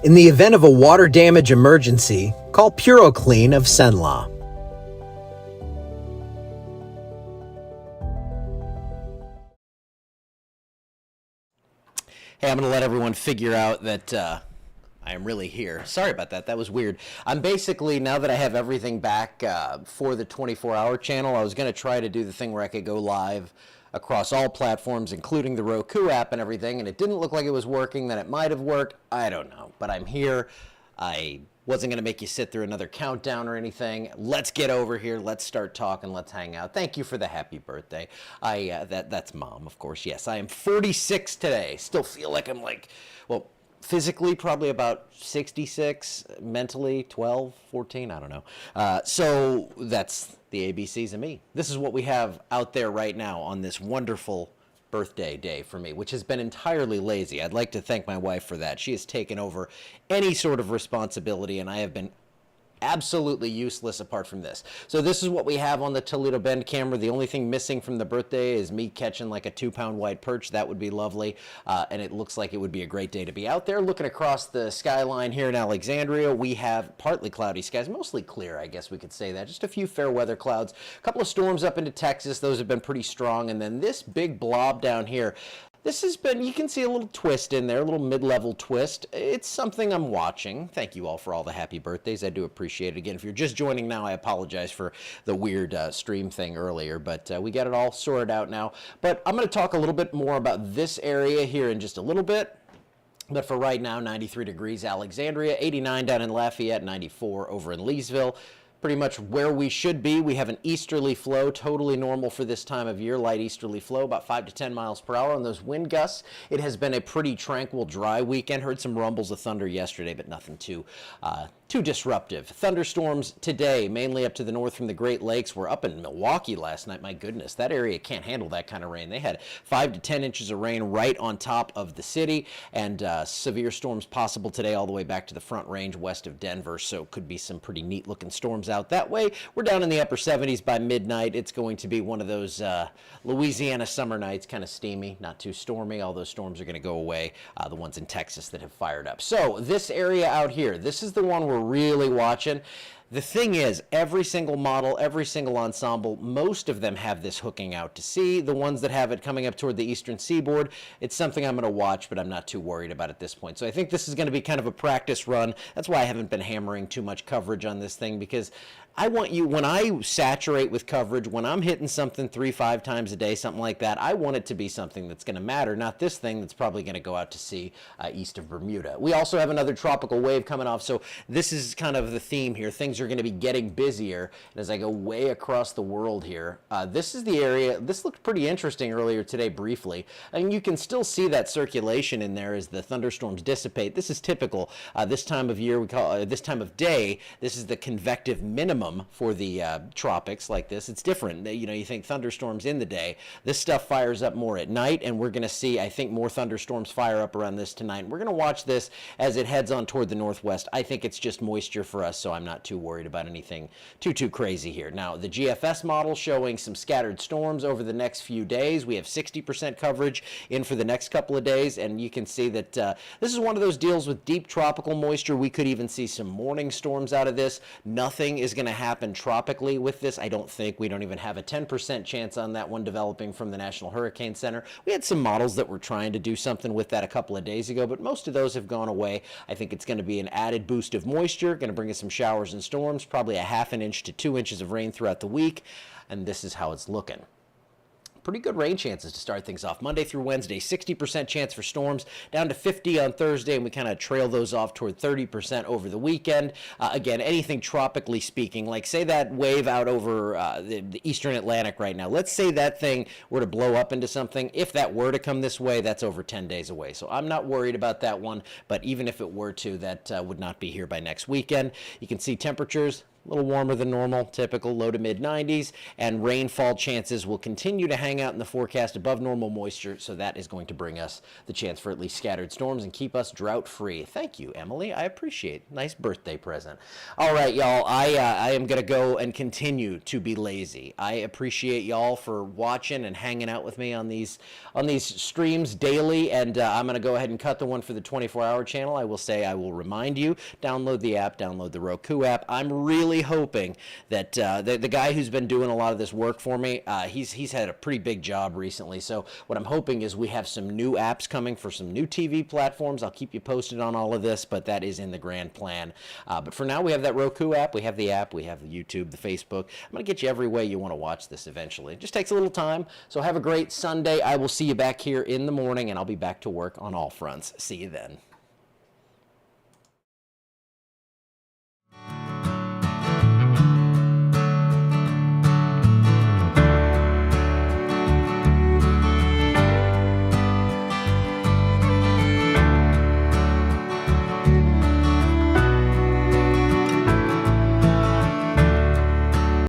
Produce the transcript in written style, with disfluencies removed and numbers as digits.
In the event of a water damage emergency, call PuroClean of Cenla. Hey, I'm going to let everyone figure out that I am really here. Sorry about that. That was weird. I'm basically, now that I have everything back for the 24-hour channel, I was going to try to do the thing where I could go live across all platforms, including the Roku app and everything, and it didn't look like it was working. Then it might have worked. I don't know. But I'm here. I wasn't going to make you sit through another countdown or anything. Let's get over here. Let's start talking. Let's hang out. Thank you for the happy birthday. That's Mom, of course. Yes, I am 46 today. Still feel like I'm well, physically probably about 66, mentally 12, 14, I don't know. So that's the ABCs of me. This is what we have out there right now on this wonderful birthday day for me, which has been entirely lazy. I'd like to thank my wife for that. She has taken over any sort of responsibility, and I have been absolutely useless apart from this. So this is what we have on the Toledo Bend camera. The only thing missing from the birthday is me catching like a 2-pound white perch. That would be lovely. And it looks like it would be a great day to be out there. Looking across the skyline here in Alexandria, we have partly cloudy skies, mostly clear, I guess we could say that. Just a few fair weather clouds. A couple of storms up into Texas. Those have been pretty strong. And then this big blob down here, this has been, you can see a little twist in there, a little mid-level twist. It's something I'm watching. Thank you all for all the happy birthdays. I do appreciate it. Again, if you're just joining now, I apologize for the weird stream thing earlier, but we got it all sorted out now. But I'm going to talk a little bit more about this area here in just a little bit. But for right now, 93 degrees Alexandria, 89 down in Lafayette, 94 over in Leesville. Pretty much where we should be. We have an easterly flow, totally normal for this time of year, light easterly flow, about 5 to 10 miles per hour on those wind gusts. It has been a pretty tranquil, dry weekend. Heard some rumbles of thunder yesterday, but nothing too disruptive. Thunderstorms today, mainly up to the north from the Great Lakes. We're up in Milwaukee last night. My goodness, that area can't handle that kind of rain. They had 5 to 10 inches of rain right on top of the city, and severe storms possible today all the way back to the Front Range west of Denver, so could be some pretty neat looking storms out that way. We're down in the upper 70s by midnight. It's going to be one of those Louisiana summer nights, kind of steamy, not too stormy. All those storms are going to go away, the ones in Texas that have fired up. So this area out here, this is the one we're really watching. The thing is, every single model, every single ensemble, most of them have this hooking out to sea. The ones that have it coming up toward the eastern seaboard, it's something I'm going to watch, but I'm not too worried about at this point. So I think this is going to be kind of a practice run. That's why I haven't been hammering too much coverage on this thing, because I want you, when I saturate with coverage, when I'm hitting something 3-5 times a day, something like that, I want it to be something that's going to matter, not this thing that's probably going to go out to sea east of Bermuda. We also have another tropical wave coming off, so this is kind of the theme here. Things are going to be getting busier. And as I go way across the world here, this is the area. This looked pretty interesting earlier today briefly. And you can still see that circulation in there as the thunderstorms dissipate. This is typical. This time of year, we call this time of day, this is the convective minimum for the tropics like this. It's different. You know, you think thunderstorms in the day. This stuff fires up more at night, and we're going to see, I think, more thunderstorms fire up around this tonight. We're going to watch this as it heads on toward the northwest. I think it's just moisture for us, so I'm not too worried about anything too crazy here. Now, the GFS model showing some scattered storms over the next few days. We have 60% coverage in for the next couple of days, and you can see that this is one of those deals with deep tropical moisture. We could even see some morning storms out of this. Nothing is going to happen tropically with this, I don't think. We don't even have a 10% chance on that one developing from the National Hurricane Center. We had some models that were trying to do something with that a couple of days ago, but most of those have gone away. I think it's going to be an added boost of moisture, going to bring us some showers and storms, probably a 1/2 inch to 2 inches of rain throughout the week, and this is how it's looking. Pretty good rain chances to start things off. Monday through Wednesday, 60% chance for storms, down to 50 on Thursday, and we kind of trail those off toward 30% over the weekend. Again, anything tropically speaking, like say that wave out over the eastern Atlantic right now. Let's say that thing were to blow up into something. If that were to come this way, that's over 10 days away. So I'm not worried about that one, but even if it were to, that would not be here by next weekend. You can see temperatures A little warmer than normal, typical low to mid 90s, and rainfall chances will continue to hang out in the forecast above normal moisture, so that is going to bring us the chance for at least scattered storms and keep us drought free. Thank you, Emily. I appreciate it. Nice birthday present. All right, y'all, I am going to go and continue to be lazy. I appreciate y'all for watching and hanging out with me on these streams daily, and I'm going to go ahead and cut the one for the 24-hour channel. I will say, I will remind you, download the app, download the Roku app. I'm really hoping that the guy who's been doing a lot of this work for me, he's had a pretty big job recently. So what I'm hoping is we have some new apps coming for some new TV platforms. I'll keep you posted on all of this, but that is in the grand plan. But for now, we have that Roku app, we have the app, we have the YouTube, the Facebook. I'm going to get you every way you want to watch this eventually. It just takes a little time. So have a great Sunday. I will see you back here in the morning, and I'll be back to work on all fronts. See you then.